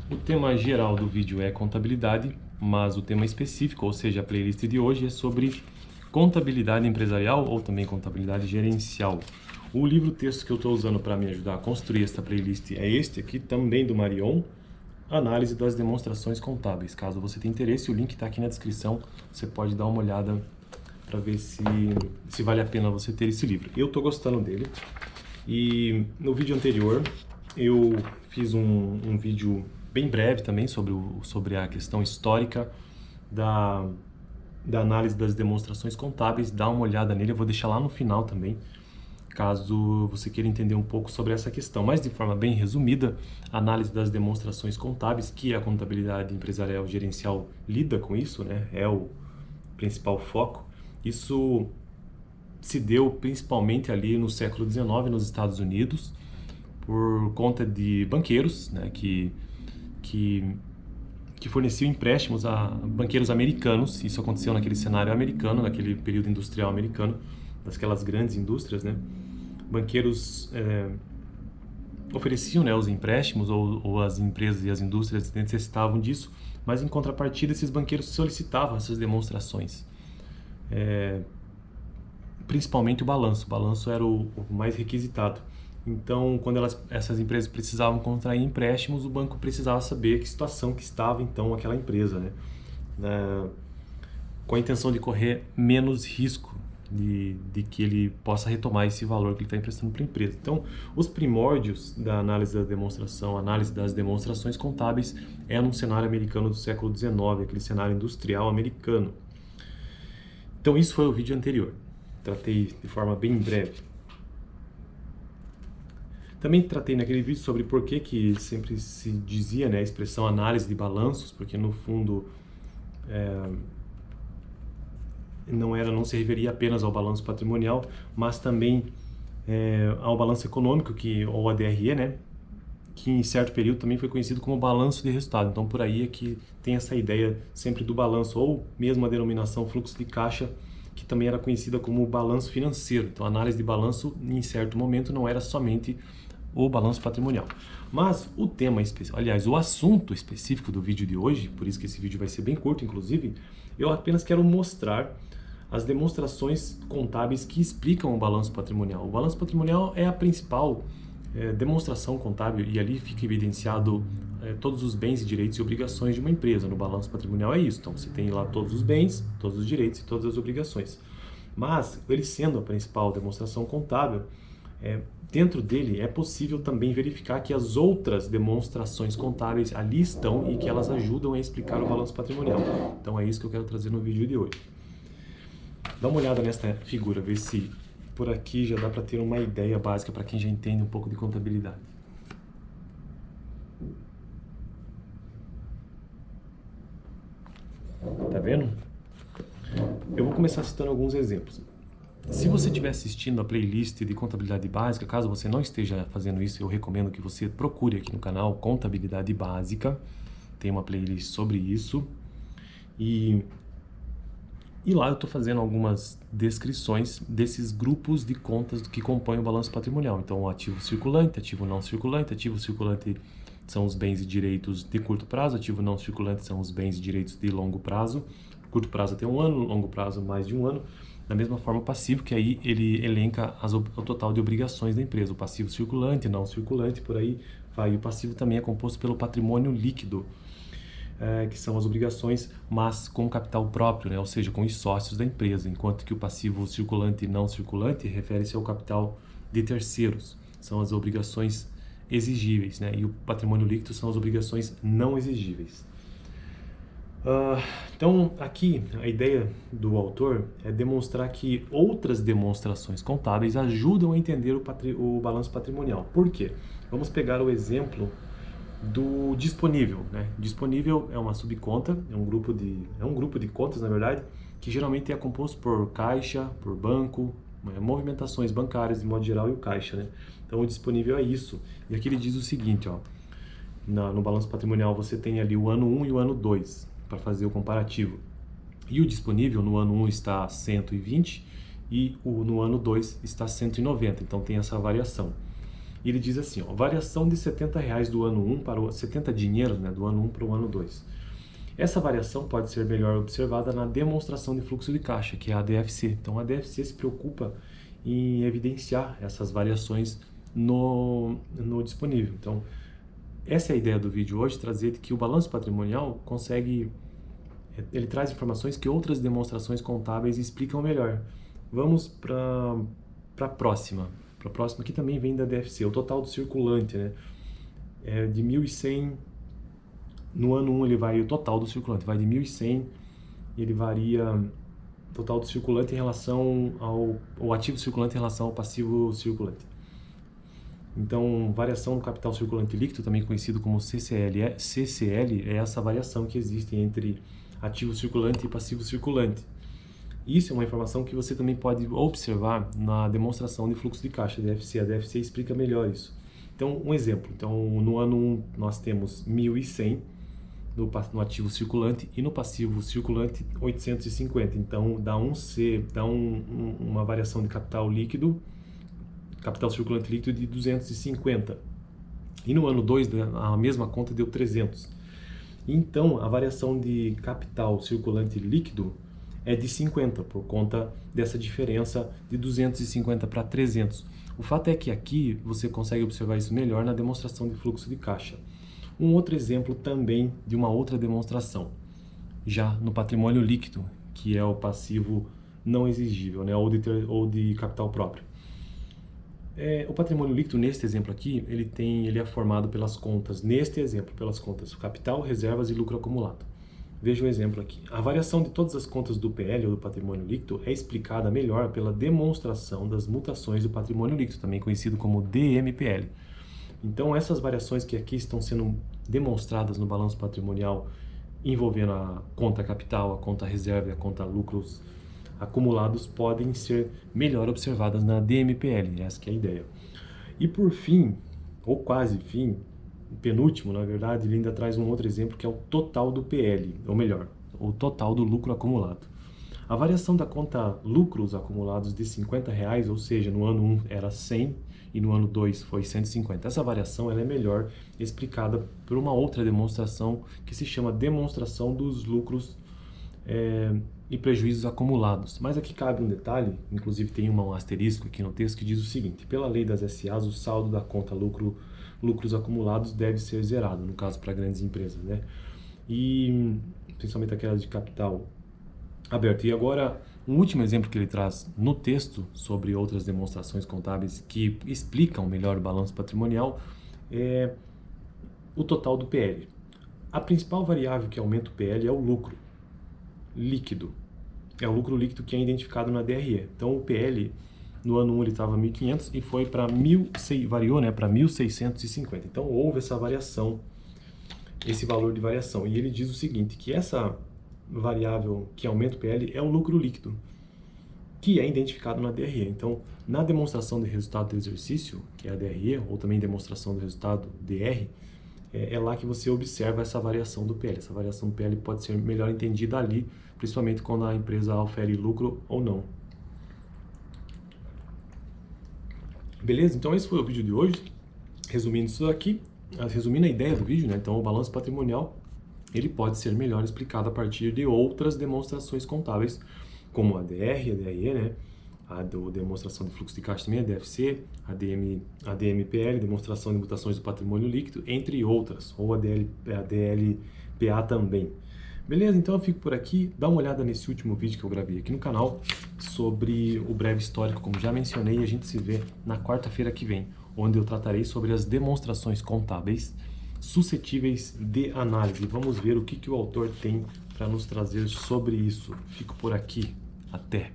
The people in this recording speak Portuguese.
O tema geral do vídeo é contabilidade, mas o tema específico, ou seja, a playlist de hoje é sobre contabilidade empresarial ou também contabilidade gerencial. O livro-texto que eu estou usando para me ajudar a construir esta playlist é este aqui, também do Marion, Análise das Demonstrações Contábeis. Caso você tenha interesse, o link está aqui na descrição, você pode dar uma olhada para ver se vale a pena você ter esse livro. Eu estou gostando dele e no vídeo anterior eu fiz um vídeo bem breve também sobre a questão histórica da análise das demonstrações contábeis. Dá uma olhada nele, eu vou deixar lá no final também, caso você queira entender um pouco sobre essa questão. Mas de forma bem resumida, a análise das demonstrações contábeis, que a contabilidade empresarial gerencial lida com isso, né? É o principal foco. Isso se deu principalmente ali no século XIX nos Estados Unidos, por conta de banqueiros, né, que forneciam empréstimos a banqueiros americanos. Isso aconteceu naquele cenário americano, naquele período industrial americano, daquelas grandes indústrias, né? Banqueiros ofereciam, né, os empréstimos, ou as empresas e as indústrias necessitavam disso, mas em contrapartida esses banqueiros solicitavam essas demonstrações. Principalmente o balanço. O balanço era o mais requisitado. Então, quando essas empresas precisavam contrair empréstimos, o banco precisava saber que situação que estava então aquela empresa, né? Com a intenção de correr menos risco de que ele possa retomar esse valor que ele está emprestando para a empresa. Então, os primórdios da análise da demonstração, análise das demonstrações contábeis, é num cenário americano do século XIX, aquele cenário industrial americano. Então, isso foi o vídeo anterior. Tratei de forma bem breve. Também tratei naquele vídeo sobre por que sempre se dizia, né, a expressão análise de balanços, porque no fundo não se referia apenas ao balanço patrimonial, mas também ao balanço econômico, ou a DRE, né, que em certo período também foi conhecido como balanço de resultado. Então por aí é que tem essa ideia sempre do balanço, ou mesmo a denominação fluxo de caixa, que também era conhecida como balanço financeiro. Então a análise de balanço em certo momento não era somente o balanço patrimonial. Mas o tema específico, aliás, o assunto específico do vídeo de hoje, por isso que esse vídeo vai ser bem curto, inclusive, eu apenas quero mostrar as demonstrações contábeis que explicam o balanço patrimonial. O balanço patrimonial é a principal demonstração contábil, e ali fica evidenciado todos os bens, direitos e obrigações de uma empresa. No balanço patrimonial é isso. Então você tem lá todos os bens, todos os direitos e todas as obrigações. Mas ele sendo a principal demonstração contábil, dentro dele é possível também verificar que as outras demonstrações contábeis ali estão e que elas ajudam a explicar o balanço patrimonial. Então é isso que eu quero trazer no vídeo de hoje. Dá uma olhada nesta figura, ver se por aqui já dá para ter uma ideia básica para quem já entende um pouco de contabilidade. Tá vendo? Eu vou começar citando alguns exemplos. Se você estiver assistindo a playlist de contabilidade básica, caso você não esteja fazendo isso, eu recomendo que você procure aqui no canal Contabilidade Básica. Tem uma playlist sobre isso. E lá eu estou fazendo algumas descrições desses grupos de contas que compõem o balanço patrimonial. Então, o ativo circulante, ativo não circulante. Ativo circulante são os bens e direitos de curto prazo, ativo não circulante são os bens e direitos de longo prazo. Curto prazo até 1 ano, longo prazo mais de 1 ano. Da mesma forma o passivo, que aí ele elenca o total de obrigações da empresa. O passivo circulante, não circulante, por aí vai. E o passivo também é composto pelo patrimônio líquido, que são as obrigações, mas com capital próprio, né? Ou seja, com os sócios da empresa. Enquanto que o passivo circulante e não circulante refere-se ao capital de terceiros. São as obrigações exigíveis, né? E o patrimônio líquido são as obrigações não exigíveis. Então, aqui, a ideia do autor é demonstrar que outras demonstrações contábeis ajudam a entender o balanço patrimonial. Por quê? Vamos pegar o exemplo do disponível, né? Disponível é uma subconta, é um grupo de contas, na verdade, que geralmente é composto por caixa, por banco, movimentações bancárias de modo geral e o caixa, né? Então, o disponível é isso. E aqui ele diz o seguinte, ó, no balanço patrimonial você tem ali o ano 1 e o ano 2. Para fazer o comparativo. E o disponível no ano 1 está 120 e no ano 2 está 190, então tem essa variação. E ele diz assim, ó, variação de R$70 do ano 1 para o 70 dinheiros, né, do ano 1 para o ano 2. Essa variação pode ser melhor observada na demonstração de fluxo de caixa, que é a DFC. Então a DFC se preocupa em evidenciar essas variações no disponível. Então essa é a ideia do vídeo hoje, trazer que o balanço patrimonial ele traz informações que outras demonstrações contábeis explicam melhor. Vamos para a próxima. Para a próxima, que também vem da DFC, o total do circulante, né? É de 1.100, no ano 1 ele varia, o total do circulante vai de 1.100, ele varia total do circulante em relação ao ativo circulante em relação ao passivo circulante. Então, variação do capital circulante líquido, também conhecido como CCL, é essa variação que existe entre ativo circulante e passivo circulante. Isso é uma informação que você também pode observar na demonstração de fluxo de caixa, DFC. A DFC explica melhor isso. Então, um exemplo. Então, no ano 1, nós temos 1.100 no ativo circulante e no passivo circulante 850. Então, dá uma variação de capital circulante líquido de 250. E no ano 2, a mesma conta deu 300. Então, a variação de capital circulante líquido é de 50, por conta dessa diferença de 250 para 300. O fato é que aqui você consegue observar isso melhor na demonstração de fluxo de caixa. Um outro exemplo também de uma outra demonstração, já no patrimônio líquido, que é o passivo não exigível, né, ou de capital próprio. O patrimônio líquido, neste exemplo aqui, ele é formado pelas contas, pelas contas capital, reservas e lucro acumulado. Veja o exemplo aqui. A variação de todas as contas do PL ou do patrimônio líquido é explicada melhor pela demonstração das mutações do patrimônio líquido, também conhecido como DMPL. Então, essas variações que aqui estão sendo demonstradas no balanço patrimonial, envolvendo a conta capital, a conta reserva e a conta lucros acumulados, podem ser melhor observadas na DMPL. Essa que é a ideia. E por fim, ou quase fim, penúltimo, na verdade, ele ainda traz um outro exemplo que é o total do PL, ou melhor, o total do lucro acumulado. A variação da conta lucros acumulados de R$50, ou seja, no ano 1 era 100 e no ano 2 foi 150. Essa variação ela é melhor explicada por uma outra demonstração que se chama demonstração dos lucros e prejuízos acumulados. Mas aqui cabe um detalhe, inclusive tem um asterisco aqui no texto que diz o seguinte: pela lei das SAs, o saldo da conta lucros acumulados deve ser zerado, no caso para grandes empresas, né? E principalmente aquelas de capital aberto. E agora, um último exemplo que ele traz no texto sobre outras demonstrações contábeis que explicam melhor o balanço patrimonial é o total do PL. A principal variável que aumenta o PL é o lucro líquido. É o lucro líquido que é identificado na DRE. Então, o PL no ano 1 ele estava 1.500 e foi para variou, né, para 1.650. Então houve essa variação, esse valor de variação. E ele diz o seguinte, que essa variável que aumenta o PL é o lucro líquido, que é identificado na DRE. Então, na demonstração de resultado do exercício, que é a DRE, ou também demonstração do resultado DR, é lá que você observa essa variação do PL. Essa variação do PL pode ser melhor entendida ali, principalmente quando a empresa ofere lucro ou não. Beleza? Então esse foi o vídeo de hoje, resumindo isso aqui, resumindo a ideia do vídeo, né? Então o balanço patrimonial, ele pode ser melhor explicado a partir de outras demonstrações contábeis, como a DR, a DRE, né? A demonstração de fluxo de caixa também, a DFC, a DMPL, demonstração de mutações do patrimônio líquido, entre outras, ou a DLPA também. Beleza? Então eu fico por aqui. Dá uma olhada nesse último vídeo que eu gravei aqui no canal sobre o breve histórico, como já mencionei, e a gente se vê na quarta-feira que vem, onde eu tratarei sobre as demonstrações contábeis suscetíveis de análise. Vamos ver o que o autor tem para nos trazer sobre isso. Fico por aqui. Até!